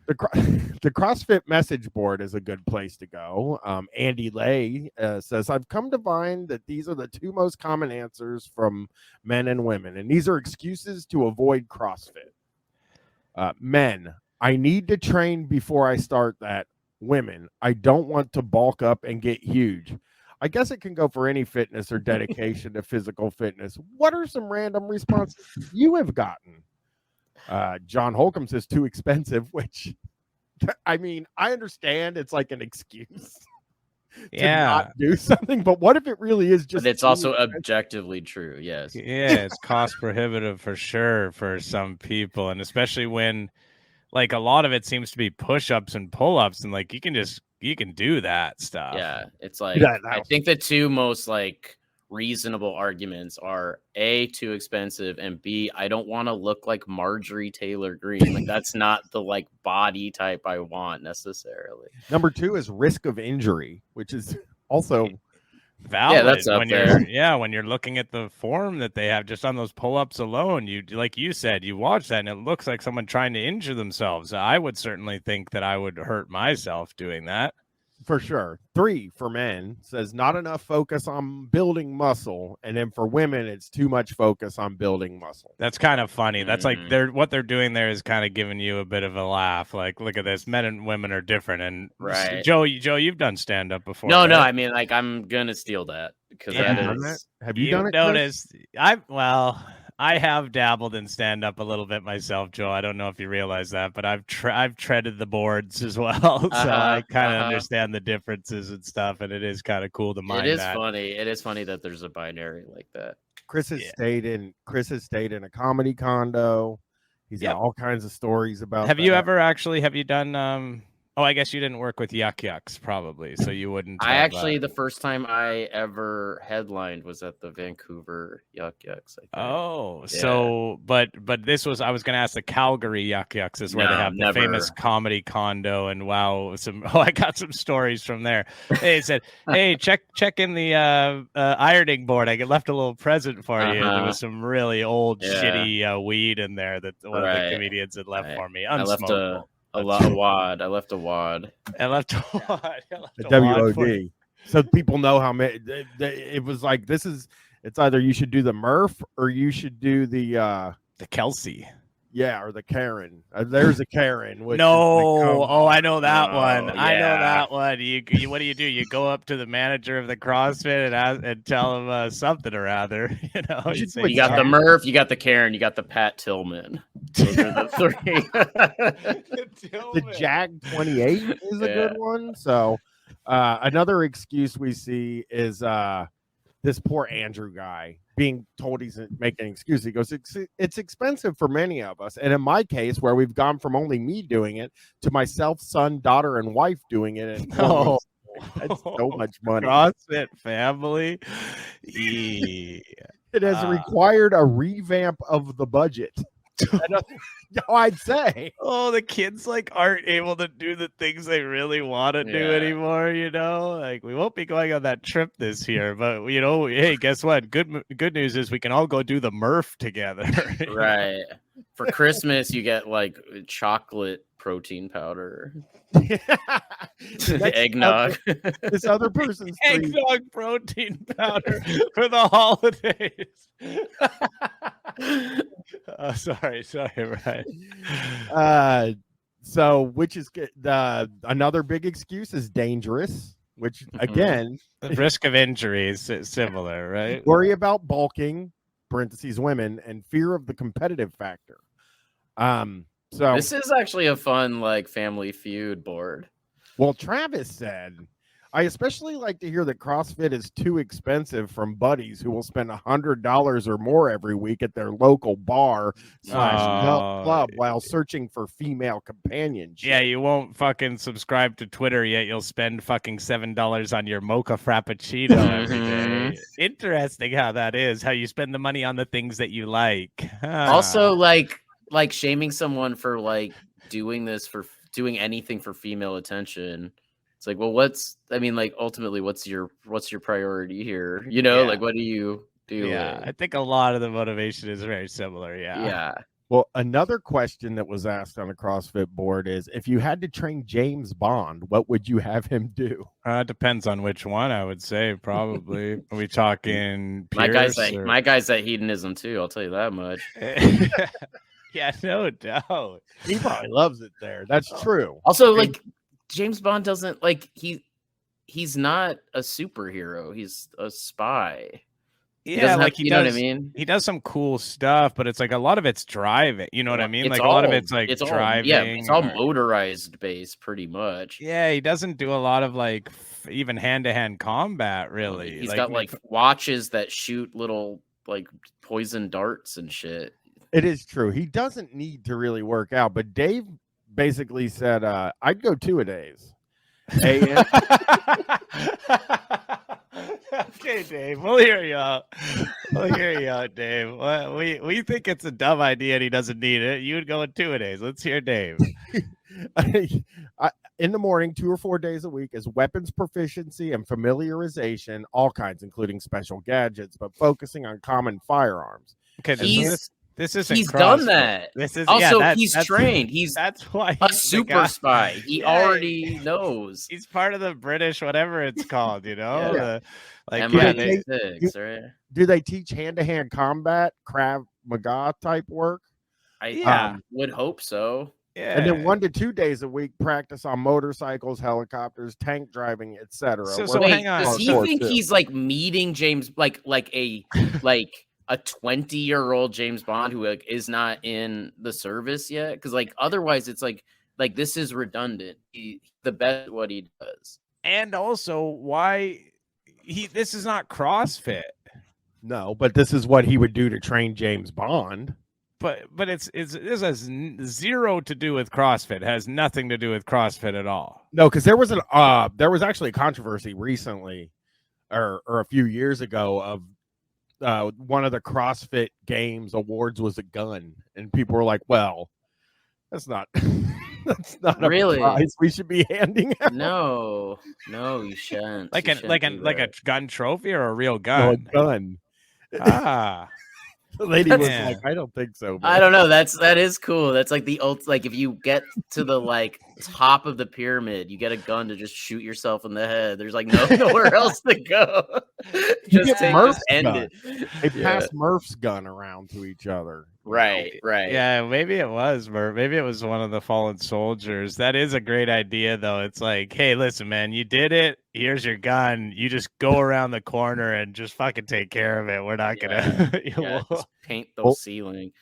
The CrossFit message board is a good place to go. Andy Lay says, I've come to find that these are the two most common answers from men and women, and these are excuses to avoid CrossFit. Men, I need to train before I start that. Women, I don't want to bulk up and get huge. I guess it can go for any fitness or dedication to physical fitness. What are some random responses you have gotten? John Holcomb says too expensive, which I mean, I understand it's like an excuse to not do something, but what if it really is just? But it's also objectively true. Yes. Yeah, it's cost prohibitive for sure for some people, and especially when, like, a lot of it seems to be push-ups and pull-ups, and like you can do that stuff. Yeah, it's like I think the two most like reasonable arguments are A, too expensive, and B, I don't want to look like Marjorie Taylor Greene. Like that's not the like body type I want necessarily. Number two is risk of injury, which is also valid. Yeah, that's up when there. when you're looking at the form that they have just on those pull-ups alone, you like you said, you watch that and it looks like someone trying to injure themselves. I would certainly think that I would hurt myself doing that. For sure. 3 for men says not enough focus on building muscle, and then for women it's too much focus on building muscle. That's kind of funny. That's like what they're doing there is kind of giving you a bit of a laugh. Like, look at this, men and women are different. And right, Joe, you've done stand up before. No, right? no, I mean like I'm gonna steal that because have you done it? Noticed? I have dabbled in stand up a little bit myself, Joe. I don't know if you realize that, but I've treaded the boards as well, so I kind of understand the differences and stuff, and it is kind of cool to mind that. It is funny. It is funny that there's a binary like that. Chris has stayed in a comedy condo. He's got all kinds of stories about. Have you done? Oh, I guess you didn't work with Yuck Yucks, probably, so you wouldn't. The first time I ever headlined was at the Vancouver Yuck Yucks. I think. Oh, yeah. So, but this was, I was going to ask, the Calgary Yuck Yucks is where they have the famous comedy condo, and I got some stories from there. Hey, it said, hey, check in the ironing board. I left a little present for you. There was some really old, shitty weed in there that one of the comedians had left for me. Unsmokable. I left a wad. A WOD. So people know how many. It was like it's either you should do the Murph or you should do the Kelsey. Yeah, or the Karen. There's a Karen. I know that one. Yeah. I know that one. You what do? You go up to the manager of the CrossFit and tell him something or other. You know, you got the Murph, you got the Karen, you got the Pat Tillman. Those are the three. The Jag 28 is a good one. So another excuse we see is this poor Andrew guy being told he's making an excuse. He goes, it's expensive for many of us. And in my case, where we've gone from only me doing it to myself, son, daughter, and wife doing it. And that's so much money. CrossFit family. Yeah. It has required a revamp of the budget. I'd say. Oh, the kids like aren't able to do the things they really want to do anymore. You know, like we won't be going on that trip this year, but you know, hey, guess what? Good news is we can all go do the Murph together. Right. For Christmas, you get like chocolate protein powder. Eggnog. This other person's eggnog protein powder for the holidays. Sorry, right. So which is another big excuse is dangerous, which again, the risk of injury is similar, right? Worry about bulking, parentheses women, and fear of the competitive factor. So this is actually a fun like family feud board. Well, Travis said, I especially like to hear that CrossFit is too expensive from buddies who will spend $100 or more every week at their local bar / club while searching for female companionship. Yeah, you won't fucking subscribe to Twitter yet. You'll spend fucking $7 on your mocha frappuccino every day. Interesting how that is. How you spend the money on the things that you like. Also, like shaming someone for like doing anything for female attention. It's like, well, ultimately, what's your priority here? You know, like, what do you do? Yeah, I think a lot of the motivation is very similar. Yeah. Well, another question that was asked on the CrossFit board is, if you had to train James Bond, what would you have him do? Depends on which one, I would say. Probably. Are we talking My Pierce? guy's at hedonism too. I'll tell you that much. Yeah, no doubt. He probably loves it there. That's true. Also, like, James Bond doesn't like he's not a superhero. He's a spy. Yeah, like he does, know what I mean? He does some cool stuff, but it's like a lot of it's driving. You know what I mean? Like a lot of it's like driving. It's all motorized based, pretty much. Yeah, he doesn't do a lot of like even hand-to-hand combat, really. He's got like watches that shoot little like poison darts and shit. It is true. He doesn't need to really work out, but Dave basically said, I'd go 2-a-days. Okay, Dave, we'll hear you out. We'll hear you out, Dave. Well, we think it's a dumb idea and he doesn't need it. You would go in 2-a-days. Let's hear Dave. In the morning, 2 or 4 days a week, is weapons proficiency and familiarization, all kinds, including special gadgets, but focusing on common firearms. Okay, this isn't he's CrossFit. Done that. This is also he's trained. That's why a super spy. He already knows. He's part of the British, whatever it's called, you know. MI6, right? Do they teach hand-to-hand combat, Krav Maga type work? I would hope so. Yeah. And then 1 to 2 days a week practice on motorcycles, helicopters, tank driving, etc. So hang on. Does he think he's like meeting James like a 20-year-old James Bond who like is not in the service yet? Because like otherwise it's like this is redundant. He's the best at what he does. And also why this is not CrossFit. No, but this is what he would do to train James Bond. But this has zero to do with CrossFit. It has nothing to do with CrossFit at all. No, because there was actually a controversy recently, or a few years ago, of one of the CrossFit Games awards was a gun, and people were like, "Well, that's not really a prize we should be handing out." No, you shouldn't. Like a gun trophy or a real gun? No, a gun. The lady was like, I don't think so. I don't know. That is cool. That's like the old, like if you get to the like top of the pyramid, you get a gun to just shoot yourself in the head. There's like nowhere else to go. Just end it. They pass Murph's gun around to each other. Right. Yeah, maybe it was Murph. Maybe it was one of the fallen soldiers. That is a great idea, though. It's like, hey, listen, man, you did it. Here's your gun. You just go around the corner and just fucking take care of it. We're not gonna just paint the ceiling.